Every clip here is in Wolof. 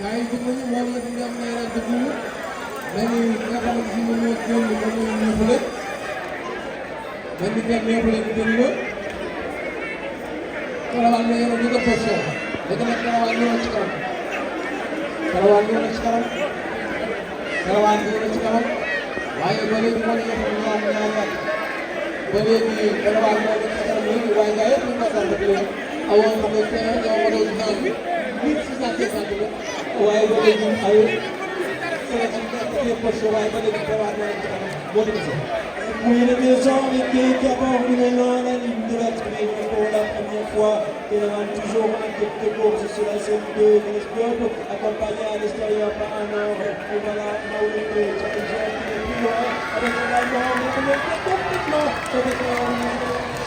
gaa yi dimbali moom la fi ñoom nee nañ dugg dañuy nga xamante si moom moo génn moom mooy neefule dañ di fekk neefule bi génn ba karawaan ne yoroon ñu ko position léegi nag karawaan ñëw na ci kanam karawaan ñëw na ci kanam karawaan ñëw na ci kanam waaye ba léegi moo nekk ñu am ñaari at ba léegi karawaan moo nekk ci kanam léegi waaye gaa yëpp ñu ko sant bi leen awoon xam ne tey ñoo ma doon naan bi 1650 la waaye ba léegi ay position waaye ba léegi karawaan moo nekk ci kanam moo nekk ci Oui, le maison qui aborde maintenant la ligne de l'arrivée pour la première fois. Il y a toujours un quelques courses sur la scène de Telescope, accompagné à l'extérieur par un or. Et voilà, Maoulé qui est déjà plus loin, avec un allemand, mais on est complètement avec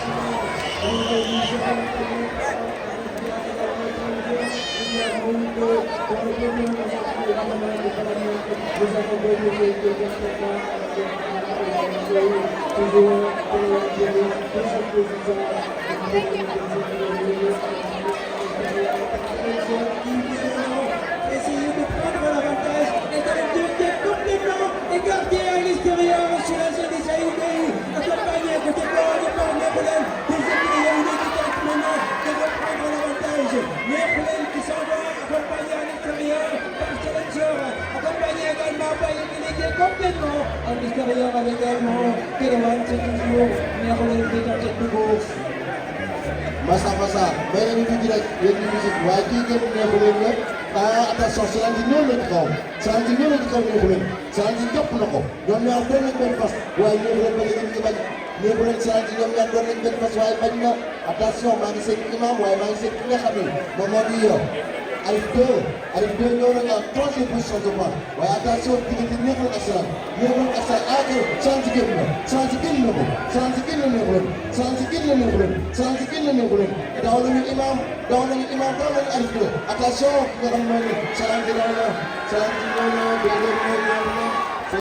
essayer de prendre l'avantage et d'aller complètement écarté à l'extérieur sur la zone des Saïdés, accompagné à côté de par Népolen, des Saïdés qui tentent maintenant de reprendre l'avantage. Népolen qui s'en va accompagné à l'extérieur par Challenger, accompagné également par Yekini qui est complètement à l'extérieur avec également Kéloman, c'est toujours Népolen qui est en tête de course. Massa may nañu tuuti rek yéen ñu musique waaye kii gën neexu leen la ah attention Salanji ñëw na ci kaw Salanji ñëw na ci kaw neexu leen Salanji jàpp na ko ñoom ñaar doon nañ benn fas waaye neexu leen ba léegi ñu ngi bañ neexu leen Salanji ñoom ñaar doon nañ benn fas waaye bañ na attention maa ngi seen imam waaye maa ngi seen ki nga xam ne moom moo di Alif 2 ñëw nañ en troisième position de moi waaye attention diggante neexu leen ak Salanji ah que Salanji génn na Salanji génn na ko Salanji génn na neexu leen Salanji génn na neexu leen Salanji génn na neexu leen daw nañu imam daw nañu Alif 2 attention ki nga xam ne Salanji daw na Salanji ñëw na